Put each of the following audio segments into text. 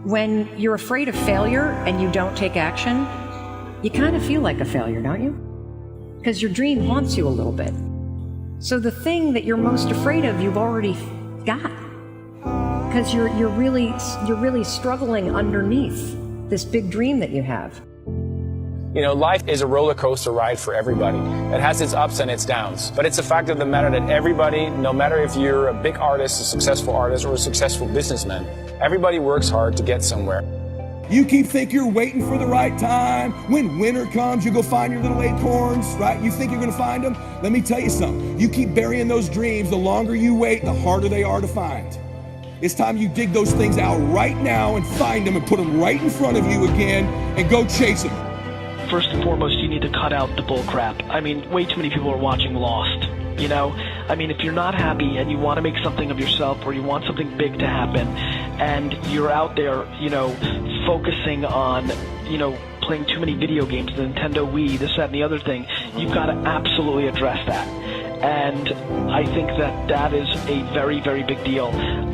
When you're afraid of failure and you don't take action, you kind of feel like a failure, don't you? Because your dream haunts you a little bit. So the thing that you're most afraid of, you've already got. Because you're really struggling underneath this big dream that you have. You know, life is a roller coaster ride for everybody. It has its ups and its downs. But it's a fact of the matter that everybody, no matter if you're a big artist, a successful artist, or a successful businessman, everybody works hard to get somewhere. You keep thinking you're waiting for the right time. When winter comes, you go find your little acorns, right? You think you're gonna find them? Let me tell you something. You keep burying those dreams, the longer you wait, the harder they are to find. It's time you dig those things out right now and find them and put them right in front of you again and go chase them. First and foremost, you need to cut out the bull crap. I mean, way too many people are watching Lost, you know? I mean, if you're not happy and you want to make something of yourself or you want something big to happen and you're out there, you know, focusing on, you know, playing too many video games, the Nintendo Wii, this, that, and the other thing, you've got to absolutely address that. And I think that that is a very, very big deal.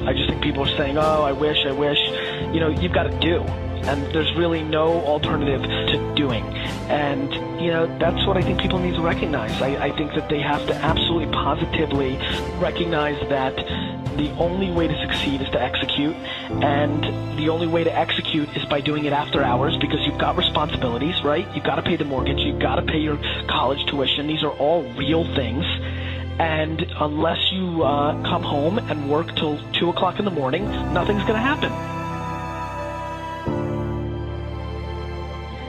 I just think people are saying, oh, I wish. You know, you've got to do. And there's really no alternative to doing. And, you know, that's what I think people need to recognize. I think that they have to absolutely positively recognize that the only way to succeed is to execute. And the only way to execute is by doing it after hours, because you've got responsibilities, right? You've got to pay the mortgage. You've got to pay your college tuition. These are all real things. And unless you come home and work till 2 o'clock in the morning, nothing's going to happen.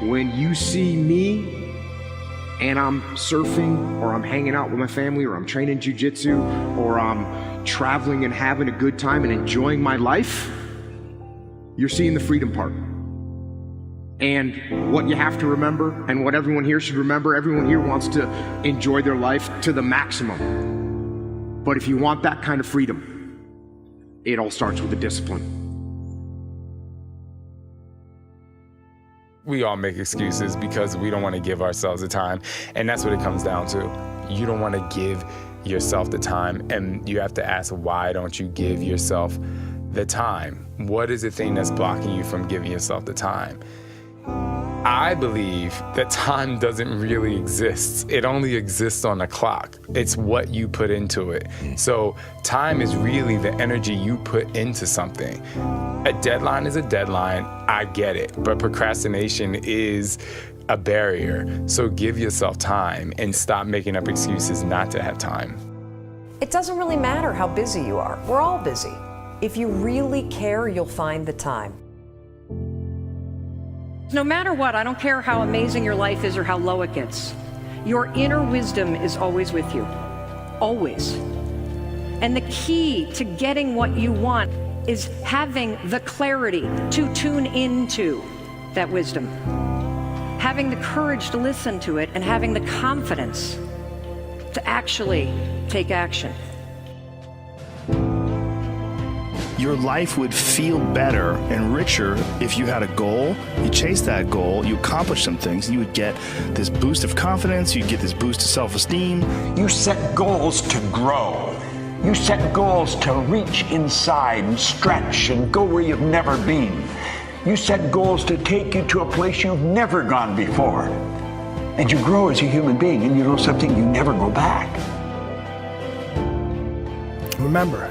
When you see me and I'm surfing or I'm hanging out with my family or I'm training jiu-jitsu or I'm traveling and having a good time and enjoying my life, you're seeing the freedom part. And what you have to remember, and what everyone here should remember, everyone here wants to enjoy their life to the maximum. But if you want that kind of freedom, it all starts with the discipline. We all make excuses because we don't want to give ourselves the time. And that's what it comes down to. You don't want to give yourself the time. And you have to ask, why don't you give yourself the time? What is the thing that's blocking you from giving yourself the time? I believe that time doesn't really exist. It only exists on the clock. It's what you put into it. So time is really the energy you put into something. A deadline is a deadline, I get it, but procrastination is a barrier. So give yourself time and stop making up excuses not to have time. It doesn't really matter how busy you are. We're all busy. If you really care, you'll find the time. No matter what, I don't care how amazing your life is or how low it gets. Your inner wisdom is always with you. Always. And the key to getting what you want is having the clarity to tune into that wisdom. Having the courage to listen to it and having the confidence to actually take action. Your life would feel better and richer if you had a goal, you chased that goal, you accomplished some things, and you would get this boost of confidence, you'd get this boost of self-esteem. You set goals to grow. You set goals to reach inside and stretch and go where you've never been. You set goals to take you to a place you've never gone before. And you grow as a human being, and you know something, you never go back. Remember,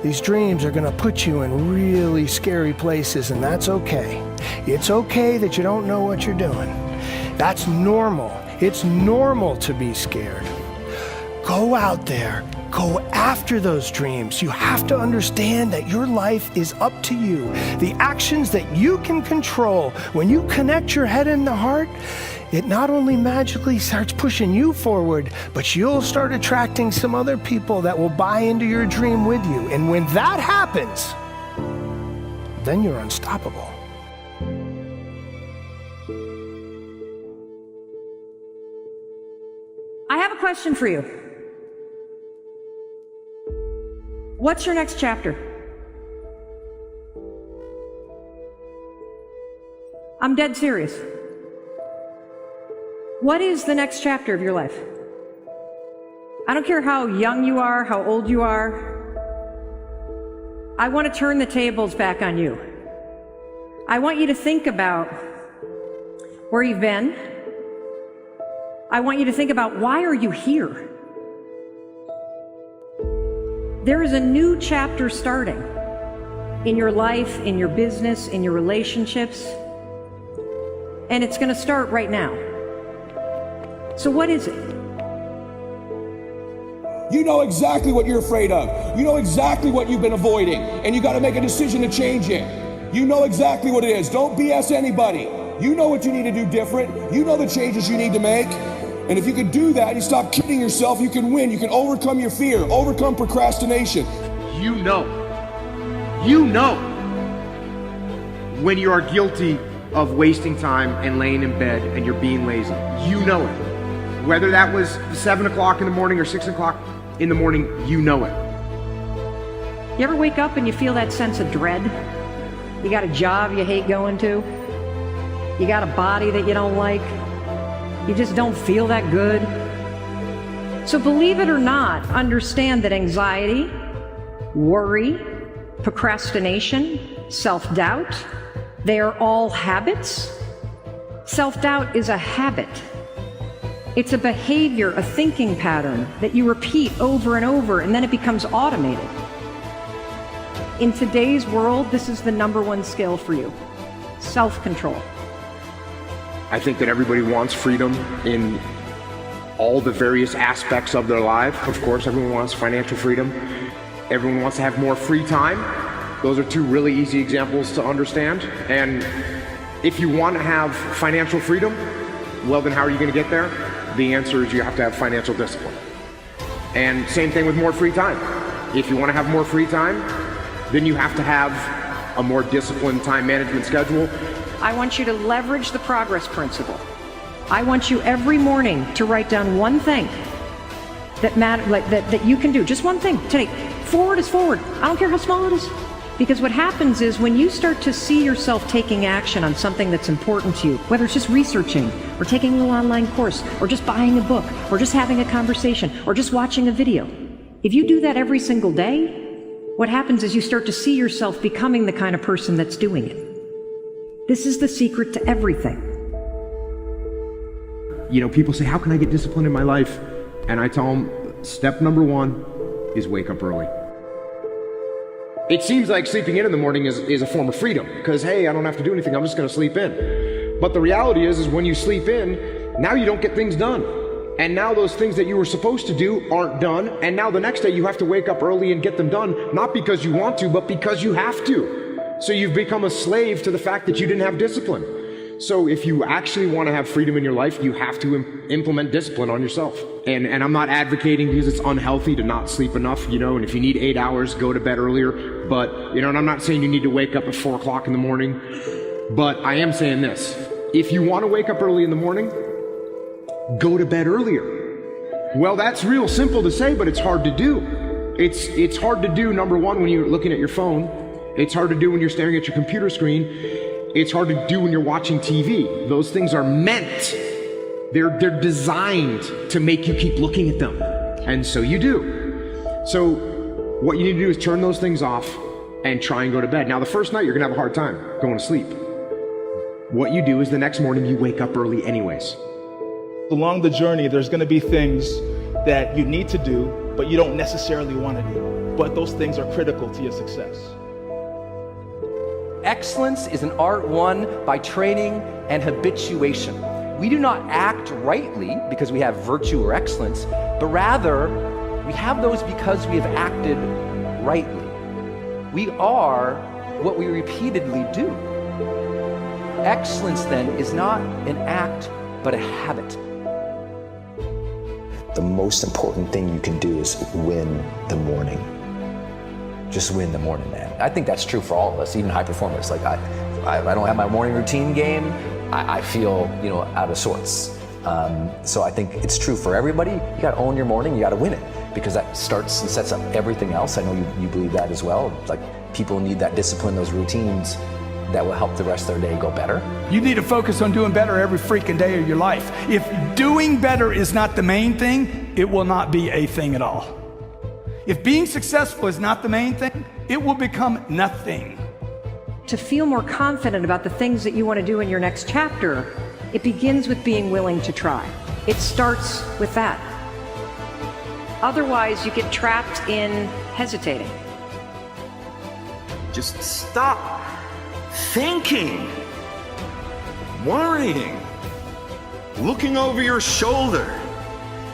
these dreams are going to put you in really scary places, and that's okay. It's okay that you don't know what you're doing. That's normal. It's normal to be scared. Go out there. Go after those dreams. You have to understand that your life is up to you. The actions that you can control, when you connect your head and the heart, it not only magically starts pushing you forward, but you'll start attracting some other people that will buy into your dream with you. And when that happens, then you're unstoppable. I have a question for you. What's your next chapter? I'm dead serious. What is the next chapter of your life? I don't care how young you are, how old you are. I want to turn the tables back on you. I want you to think about where you've been. I want you to think about, why are you here? There is a new chapter starting in your life, in your business, in your relationships, and it's going to start right now. So what is it? You know exactly what you're afraid of. You know exactly what you've been avoiding, and you got to make a decision to change it. You know exactly what it is. Don't BS anybody. You know what you need to do different. You know the changes you need to make. And if you can do that, you stop kidding yourself, you can win. You can overcome your fear, overcome procrastination. You know when you are guilty of wasting time and laying in bed and you're being lazy. You know it. Whether that was 7 o'clock in the morning or 6 o'clock in the morning, you know it. You ever wake up and you feel that sense of dread? You got a job you hate going to? You got a body that you don't like? You just don't feel that good? So believe it or not, understand that anxiety, worry, procrastination, self-doubt, they are all habits. Self-doubt is a habit. It's a behavior, a thinking pattern that you repeat over and over, and then it becomes automated. In today's world, this is the #1 skill for you: self-control. I think that everybody wants freedom in all the various aspects of their life. Of course, everyone wants financial freedom. Everyone wants to have more free time. Those are two really easy examples to understand. And if you want to have financial freedom, well, then how are you going to get there? The answer is you have to have financial discipline. And same thing with more free time. If you want to have more free time, then you have to have a more disciplined time management schedule. I want you to leverage the progress principle. I want you every morning to write down one thing that you can do. Just one thing today. Forward is forward. I don't care how small it is. Because what happens is when you start to see yourself taking action on something that's important to you, whether it's just researching or taking a little online course or just buying a book or just having a conversation or just watching a video, if you do that every single day, what happens is you start to see yourself becoming the kind of person that's doing it. This is the secret to everything. You know, people say, how can I get discipline in my life? And I tell them, step #1 is wake up early. It seems like sleeping in the morning is a form of freedom because, hey, I don't have to do anything. I'm just going to sleep in. But the reality is when you sleep in, now you don't get things done. And now those things that you were supposed to do aren't done. And now the next day you have to wake up early and get them done, not because you want to, but because you have to. So you've become a slave to the fact that you didn't have discipline. So if you actually want to have freedom in your life, you have to implement discipline on yourself. And I'm not advocating because it's unhealthy to not sleep enough, you know, and if you need 8 hours, go to bed earlier. But, you know, and I'm not saying you need to wake up at 4 o'clock in the morning, but I am saying this. If you want to wake up early in the morning, go to bed earlier. Well, that's real simple to say, but it's hard to do. It's hard to do, #1, when you're looking at your phone. It's hard to do when you're staring at your computer screen. It's hard to do when you're watching TV. Those things are meant. They're designed to make you keep looking at them. And so you do. So what you need to do is turn those things off and try and go to bed. Now, the first night, you're going to have a hard time going to sleep. What you do is the next morning, you wake up early anyways. Along the journey, there's going to be things that you need to do, but you don't necessarily want to do. But those things are critical to your success. Excellence is an art won by training and habituation. We do not act rightly because we have virtue or excellence, but rather we have those because we have acted rightly. We are what we repeatedly do. Excellence then is not an act, but a habit. The most important thing you can do is win the morning. Just win the morning, man. I think that's true for all of us, even high performers. Like I don't have my morning routine game, I feel, you know, out of sorts. So I think it's true for everybody. You got to own your morning. You got to win it because that starts and sets up everything else. I know you believe that as well. Like people need that discipline, those routines that will help the rest of their day go better. You need to focus on doing better every freaking day of your life. If doing better is not the main thing, it will not be a thing at all. If being successful is not the main thing, it will become nothing. To feel more confident about the things that you want to do in your next chapter, it begins with being willing to try. It starts with that. Otherwise, you get trapped in hesitating. Just stop thinking, worrying, looking over your shoulder,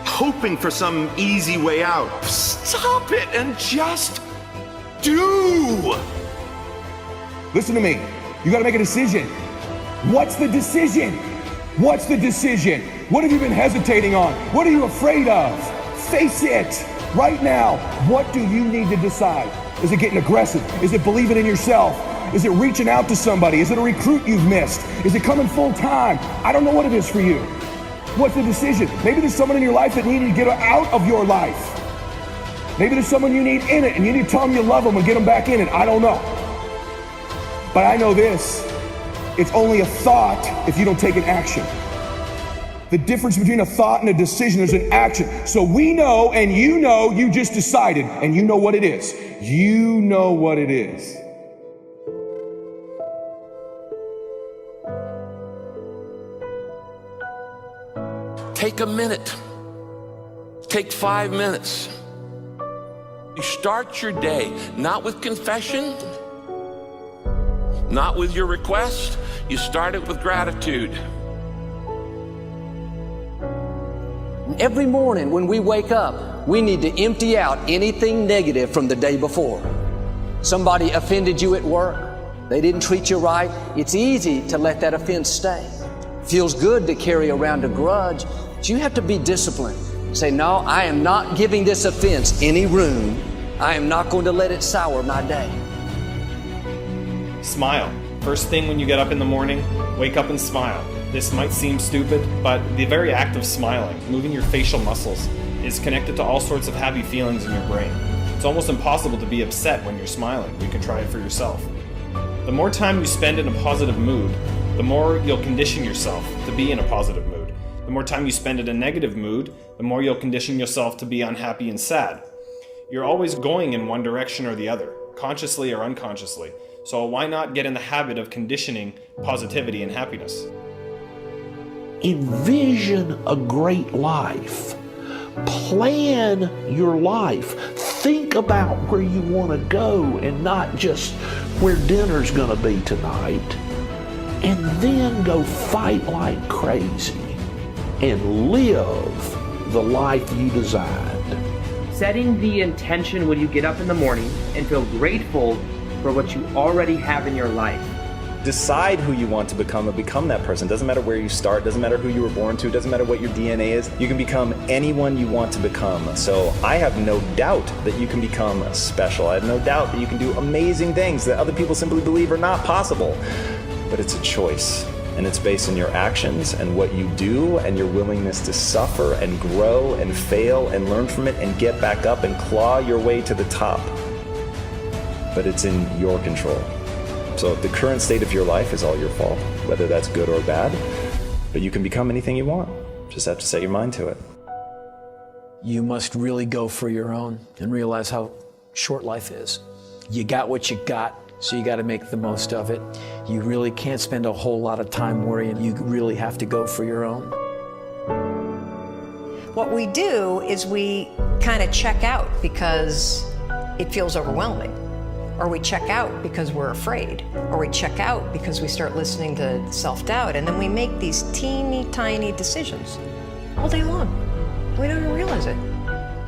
hoping for some easy way out. Stop it and just do. Listen to me. You got to make a decision. What's the decision? What's the decision? What have you been hesitating on? What are you afraid of? Face it right now. What do you need to decide? Is it getting aggressive? Is it believing in yourself? Is it reaching out to somebody? Is it a recruit you've missed? Is it coming full time? I don't know what it is for you. What's the decision? Maybe there's someone in your life that needed to get out of your life. Maybe there's someone you need in it and you need to tell them you love them and get them back in it. I don't know. But I know this. It's only a thought if you don't take an action. The difference between a thought and a decision is an action. So we know, and you just decided, and you know what it is. You know what it is. Take a minute. Take 5 minutes. You start your day not with confession, not with your request. You start it with gratitude. Every morning when we wake up, we need to empty out anything negative from the day before. Somebody offended you at work. They didn't treat you right. It's easy to let that offense stay. Feels good to carry around a grudge. But you have to be disciplined. Say, no, I am not giving this offense any room. I am not going to let it sour my day. Smile. First thing when you get up in the morning, wake up and smile. This might seem stupid, but the very act of smiling, moving your facial muscles, is connected to all sorts of happy feelings in your brain. It's almost impossible to be upset when you're smiling. You can try it for yourself. The more time you spend in a positive mood, the more you'll condition yourself to be in a positive mood. The more time you spend in a negative mood, the more you'll condition yourself to be unhappy and sad. You're always going in one direction or the other, consciously or unconsciously. So why not get in the habit of conditioning positivity and happiness? Envision a great life. Plan your life. Think about where you want to go and not just where dinner's going to be tonight. And then go fight like crazy and live the life you designed. Setting the intention when you get up in the morning and feel grateful for what you already have in your life. Decide who you want to become and become that person. Doesn't matter where you start, doesn't matter who you were born to, doesn't matter what your DNA is. You can become anyone you want to become. So I have no doubt that you can become special. I have no doubt that you can do amazing things that other people simply believe are not possible. But it's a choice, and it's based on your actions and what you do and your willingness to suffer and grow and fail and learn from it and get back up and claw your way to the top. But it's in your control. So the current state of your life is all your fault, whether that's good or bad, but you can become anything you want. Just have to set your mind to it. You must really go for your own and realize how short life is. You got what you got, so you got to make the most of it. You really can't spend a whole lot of time worrying. You really have to go for your own. What we do is we kind of check out because it feels overwhelming. Or we check out because we're afraid. Or we check out because we start listening to self-doubt. And then we make these teeny tiny decisions all day long. We don't even realize it.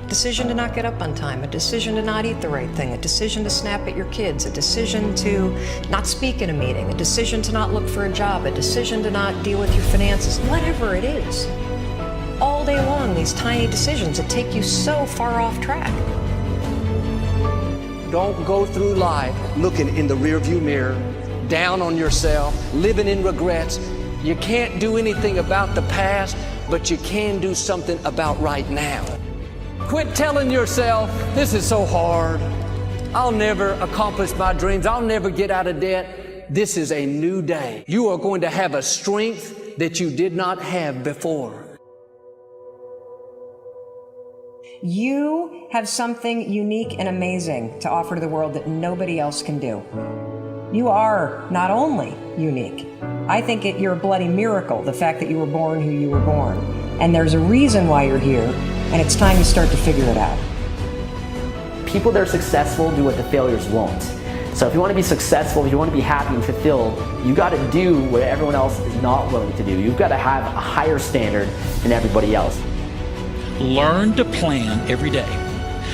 Decision to not get up on time, a decision to not eat the right thing, a decision to snap at your kids, a decision to not speak in a meeting, a decision to not look for a job, a decision to not deal with your finances, whatever it is. All day long, these tiny decisions that take you so far off track. Don't go through life looking in the rearview mirror, down on yourself, living in regrets. You can't do anything about the past, but you can do something about right now. Quit telling yourself, this is so hard. I'll never accomplish my dreams. I'll never get out of debt. This is a new day. You are going to have a strength that you did not have before. You have something unique and amazing to offer to the world that nobody else can do. You are not only unique, I think you're a bloody miracle, the fact that you were born who you were born. And there's a reason why you're here, and it's time you start to figure it out. People that are successful do what the failures won't. So if you want to be successful, if you want to be happy and fulfilled, you got to do what everyone else is not willing to do. You've got to have a higher standard than everybody else. Learn to plan every day.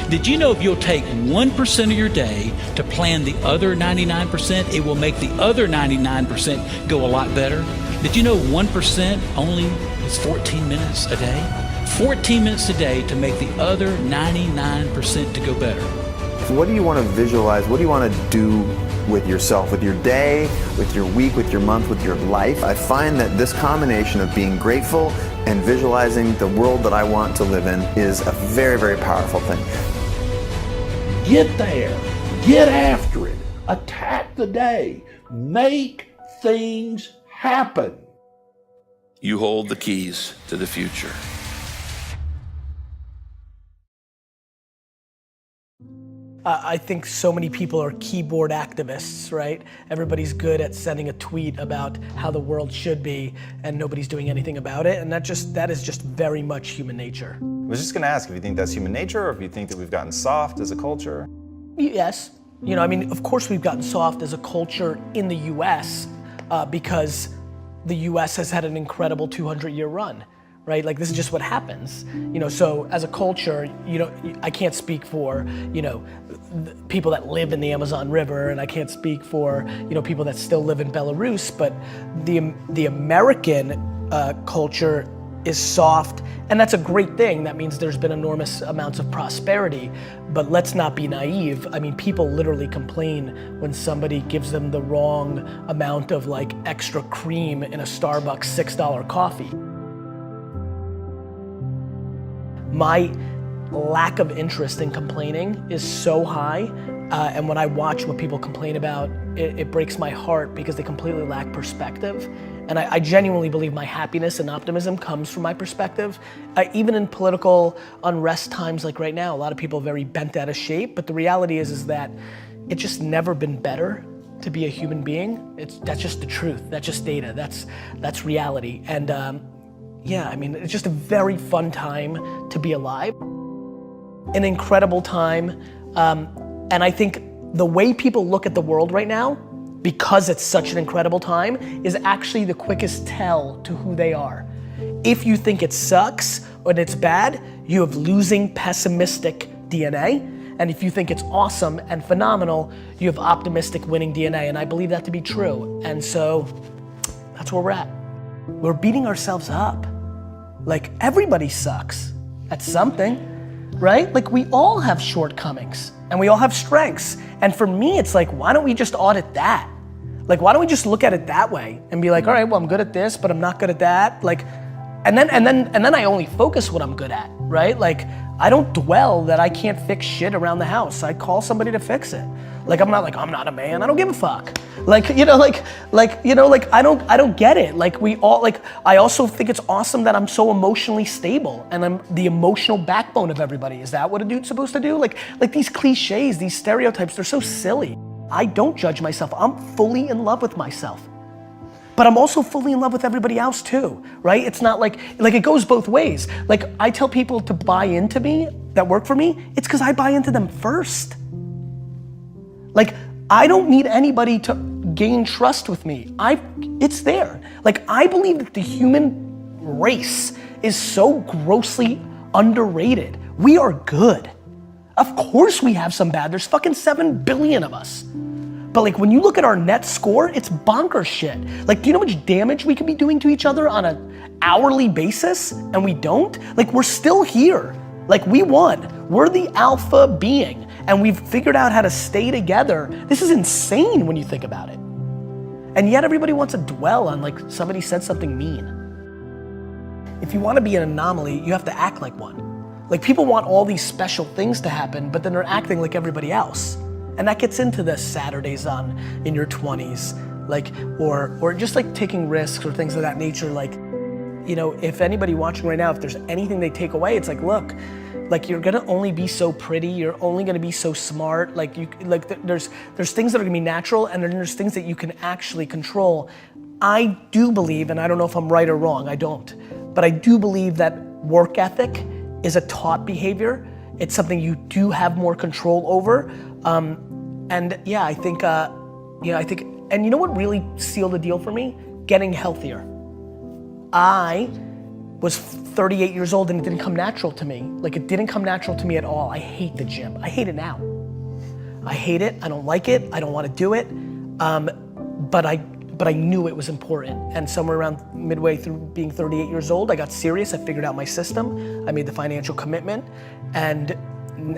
Did you know if you'll take 1% of your day to plan the other 99%, it will make the other 99% go a lot better? Did you know 1% only is 14 minutes a day? 14 minutes a day to make the other 99% to go better. What do you want to visualize? What do you want to do with yourself, with your day, with your week, with your month, with your life? I find that this combination of being grateful and visualizing the world that I want to live in is a very, very powerful thing. Get there. Get after it. Attack the day. Make things happen. You hold the keys to the future. I think so many people are keyboard activists, right? Everybody's good at sending a tweet about how the world should be, and nobody's doing anything about it, and that is just very much human nature. I was just gonna ask if you think that's human nature, or if you think that we've gotten soft as a culture. Yes. You know, I mean, of course we've gotten soft as a culture in the US because the US has had an incredible 200-year run. Right? Like, this is just what happens. You know, so as a culture, you know, I can't speak for, you know, people that live in the Amazon River, and I can't speak for, you know, people that still live in Belarus, but the American culture is soft, and that's a great thing. That means there's been enormous amounts of prosperity, but let's not be naive. I mean, people literally complain when somebody gives them the wrong amount of like extra cream in a Starbucks $6 coffee. My lack of interest in complaining is so high, and when I watch what people complain about, it breaks my heart because they completely lack perspective. And I genuinely believe my happiness and optimism comes from my perspective. Even in political unrest times like right now, a lot of people are very bent out of shape, but the reality is that it's just never been better to be a human being. That's just the truth, that's just data, that's reality. And yeah, I mean, it's just a very fun time to be alive. An incredible time. And I think the way people look at the world right now, because it's such an incredible time, is actually the quickest tell to who they are. If you think it sucks or it's bad, you have losing pessimistic DNA. And if you think it's awesome and phenomenal, you have optimistic winning DNA. And I believe that to be true. And so that's where we're at. We're beating ourselves up. Like, everybody sucks at something, right? Like, we all have shortcomings and we all have strengths. And for me, it's like, why don't we just audit that? Like, why don't we just look at it that way and be like, all right, well, I'm good at this, but I'm not good at that. Like, and then I only focus what I'm good at, right? Like, I don't dwell that I can't fix shit around the house. I call somebody to fix it. Like, I'm not a man, I don't give a fuck. Like, you know, I don't get it. Like, we all, like, I also think it's awesome that I'm so emotionally stable and I'm the emotional backbone of everybody. Is that what a dude's supposed to do? Like these cliches, these stereotypes, they're so silly. I don't judge myself. I'm fully in love with myself. But I'm also fully in love with everybody else too, right? It's not like it goes both ways. Like, I tell people to buy into me, that work for me, it's because I buy into them first. Like, I don't need anybody to gain trust with me. It's there. Like, I believe that the human race is so grossly underrated. We are good. Of course we have some bad. There's fucking 7 billion of us. But like, when you look at our net score, it's bonkers shit. Like, do you know how much damage we could be doing to each other on an hourly basis? And we don't? Like, we're still here. Like, we won. We're the alpha being. And we've figured out how to stay together. This is insane when you think about it. And yet everybody wants to dwell on like somebody said something mean. If you want to be an anomaly, you have to act like one. Like, people want all these special things to happen, but then they're acting like everybody else. And that gets into the Saturdays in your 20s, like, or just like taking risks or things of that nature. Like, you know, if anybody watching right now, if there's anything they take away, it's like, look, Like you're gonna only be so pretty, you're only gonna be so smart, there's things that are gonna be natural and then there's things that you can actually control. I do believe, and I don't know if I'm right or wrong, I don't, but I do believe that work ethic is a taught behavior. It's something you do have more control over. And yeah, I think, and you know what really sealed the deal for me? Getting healthier. I was 38 years old and it didn't come natural to me. Like it didn't come natural to me at all. I hate the gym. I hate it now. I hate it. I don't like it. I don't want to do it. But I knew it was important. And somewhere around midway through being 38 years old, I got serious. I figured out my system. I made the financial commitment and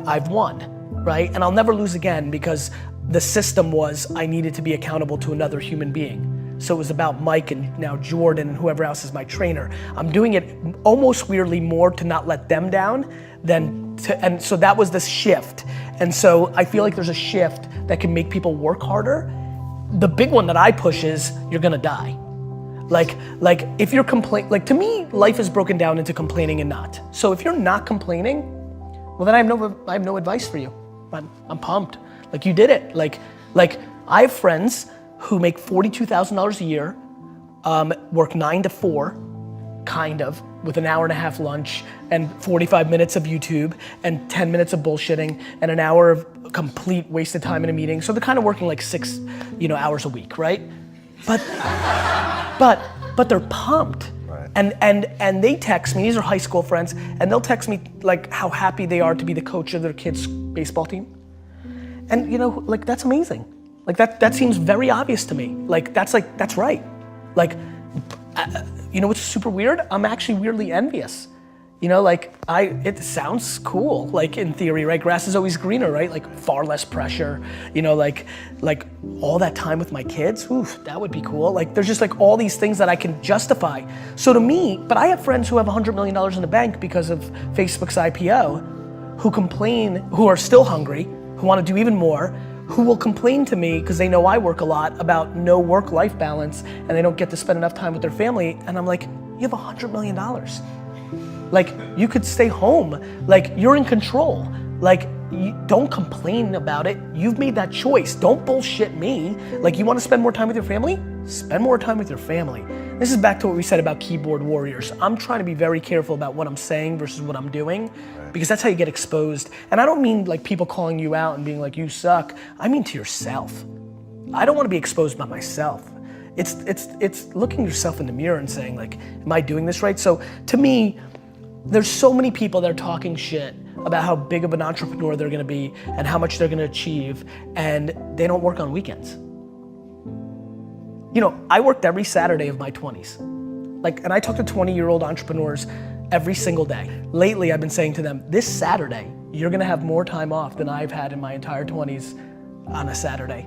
I've won, right? And I'll never lose again because the system was I needed to be accountable to another human being. So it was about Mike and now Jordan and whoever else is my trainer. I'm doing it almost weirdly more to not let them down than to, and so that was this shift. And so I feel like there's a shift that can make people work harder. The big one that I push is you're gonna die. Like if you're like to me, life is broken down into complaining and not. So if you're not complaining, well then I have no advice for you. I'm pumped. Like you did it. Like I have friends who make $42,000 a year, work 9 to 4, kind of, with an hour and a half lunch and 45 minutes of YouTube and 10 minutes of bullshitting and an hour of complete wasted time in a meeting. So they're kind of working like 6, hours a week, right? But they're pumped. Right. And they text me, these are high school friends, and they'll text me like how happy they are to be the coach of their kids' baseball team. And that's amazing. Like that seems very obvious to me. That's right. What's super weird? I'm actually weirdly envious. It sounds cool, like in theory, right? Grass is always greener, right? Like far less pressure, like all that time with my kids, oof, that would be cool. Like there's just like all these things that I can justify. So to me, but I have friends who have $100 million in the bank because of Facebook's IPO, who complain, who are still hungry, who want to do even more, who will complain to me because they know I work a lot about no work-life balance and they don't get to spend enough time with their family. And I'm like, you have $100 million. Like you could stay home. Like you're in control. Like don't complain about it. You've made that choice. Don't bullshit me. Like you want to spend more time with your family? Spend more time with your family. This is back to what we said about keyboard warriors. I'm trying to be very careful about what I'm saying versus what I'm doing because that's how you get exposed. And I don't mean like people calling you out and being like, you suck. I mean to yourself. I don't want to be exposed by myself. It's looking yourself in the mirror and saying like, am I doing this right? So to me, there's so many people that are talking shit about how big of an entrepreneur they're gonna be and how much they're gonna achieve, and they don't work on weekends. I worked every Saturday of my 20s. And I talk to 20-year-old entrepreneurs every single day. Lately, I've been saying to them, this Saturday, you're gonna have more time off than I've had in my entire 20s on a Saturday.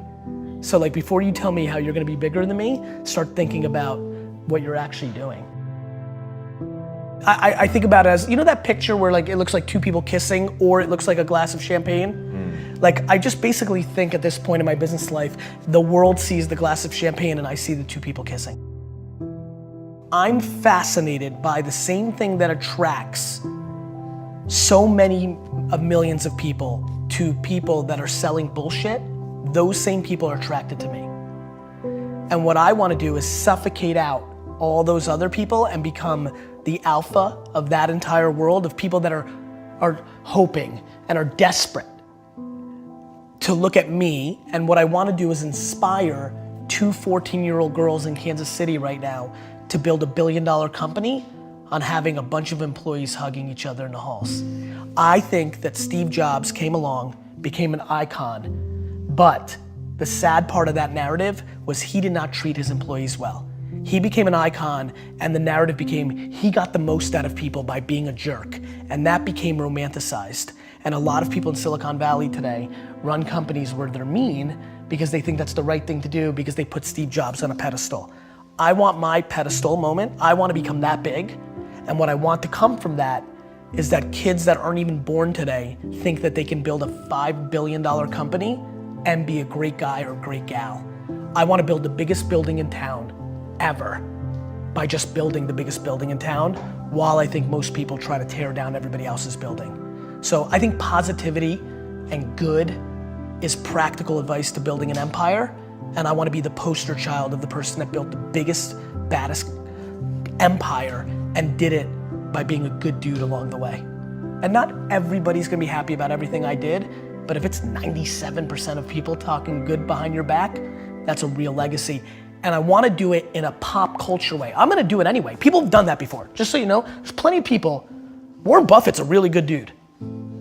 So before you tell me how you're gonna be bigger than me, start thinking about what you're actually doing. I think about it as, that picture where it looks like two people kissing or it looks like a glass of champagne? I just basically think at this point in my business life, the world sees the glass of champagne and I see the two people kissing. I'm fascinated by the same thing that attracts so many of millions of people to people that are selling bullshit. Those same people are attracted to me. And what I want to do is suffocate out all those other people and become the alpha of that entire world of people that are hoping and are desperate to look at me. And what I want to do is inspire 2 14-year-old girls in Kansas City right now to build a $1 billion company on having a bunch of employees hugging each other in the halls. I think that Steve Jobs came along, became an icon, but the sad part of that narrative was he did not treat his employees well. He became an icon and the narrative became he got the most out of people by being a jerk, and that became romanticized. And a lot of people in Silicon Valley today run companies where they're mean because they think that's the right thing to do because they put Steve Jobs on a pedestal. I want my pedestal moment. I want to become that big. And what I want to come from that is that kids that aren't even born today think that they can build a $5 billion company and be a great guy or a great gal. I want to build the biggest building in town ever by just building the biggest building in town while I think most people try to tear down everybody else's building. So I think positivity and good is practical advice to building an empire. And I want to be the poster child of the person that built the biggest, baddest empire and did it by being a good dude along the way. And not everybody's gonna be happy about everything I did, but if it's 97% of people talking good behind your back, that's a real legacy. And I wanna do it in a pop culture way. I'm gonna do it anyway. People have done that before. Just so you know, there's plenty of people, Warren Buffett's a really good dude.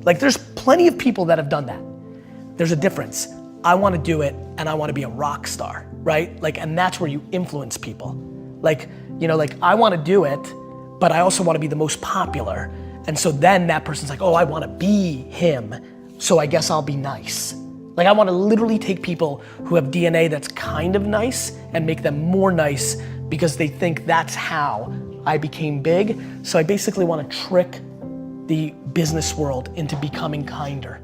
Like there's plenty of people that have done that. There's a difference. I wanna do it and I wanna be a rock star, right? Like, and that's where you influence people. Like, you know, like I wanna do it, but I also wanna be the most popular. And so then that person's like, oh, I wanna be him, so I guess I'll be nice. Like I wanna literally take people who have DNA that's kind of nice and make them more nice because they think that's how I became big. So I basically wanna trick the business world into becoming kinder.